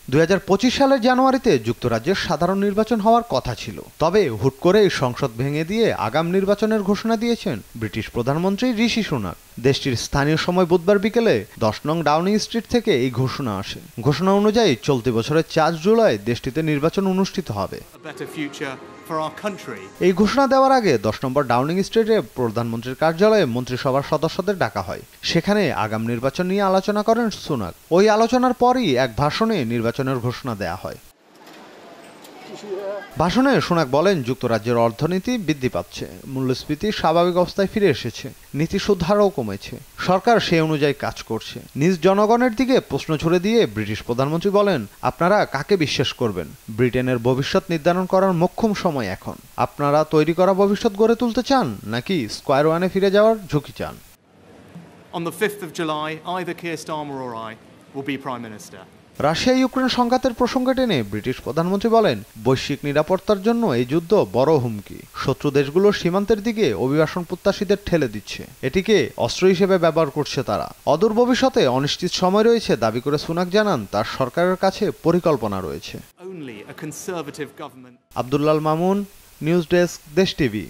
2025 সালের জানুয়ারিতে যুক্তরাজ্যের সাধারণ নির্বাচন হওয়ার কথা ছিল, তবে হুট করে সংসদ ভেঙে দিয়ে আগাম নির্বাচনের ঘোষণা দিয়েছেন ব্রিটিশ প্রধানমন্ত্রী ঋষি সুনাক। দেশটির স্থানীয় সময় বুধবার বিকেলে 10 নং ডাউনিং স্ট্রিট থেকে এই ঘোষণা আসে। ঘোষণা অনুযায়ী চলতি বছরের 4 জুলাই দেশটিতে নির্বাচন অনুষ্ঠিত হবে। এই ঘোষণা দেওয়ার আগে 10 নম্বর ডাউনিং স্ট্রিটে প্রধানমন্ত্রীর কার্যালয়ে মন্ত্রিসভার সদস্যদের ডাকা হয়। সেখানে আগাম নির্বাচন নিয়ে আলোচনা করেন সুনাক। ওই আলোচনার পরই এক ভাষণে নির্বাচনের ঘোষণা দেয়া হয়। ভাষণে সুনাক বলেন, যুক্তরাজ্যের অর্থনীতি বৃদ্ধি পাচ্ছে, মূল্যস্ফীতি স্বাভাবিক অবস্থায় ফিরে এসেছে, নীতি সুদহারও কমেছে, সরকার সেই অনুযায়ী কাজ করছে। নিজ জনগণের দিকে প্রশ্ন ছুড়ে দিয়ে ব্রিটিশ প্রধানমন্ত্রী বলেন, আপনারা কাকে বিশ্বাস করবেন? ব্রিটেনের ভবিষ্যৎ নির্ধারণ করার মোক্ষম সময় এখন। আপনারা তৈরি করা ভবিষ্যৎ গড়ে তুলতে চান, নাকি স্কয়ার ওয়ানে ফিরে যাওয়ার ঝুঁকি চান? On the 5th of July, either Keir Starmer or I will be Prime Minister. Russia Ukraine সংঘাতের প্রসঙ্গ টেনে ব্রিটিশ প্রধানমন্ত্রী বলেন, বৈশ্বিক নিরাপত্তার জন্য এই যুদ্ধ বড় হুমকি। শত্রু দেশগুলোর সীমান্তের দিকে অভিবাসন প্রত্যাশীদের ঠেলে দিচ্ছে, এটিকে অস্ত্র হিসেবে ব্যবহার করছে তারা। অদূর ভবিষ্যতে অনিশ্চিত সময় রয়েছে দাবি করে সুনাক জানান, তার সরকারের কাছে পরিকল্পনা রয়েছে। Government. আব্দুল্লাল মামুন, নিউজ ডেস্ক, দেশ টিভি।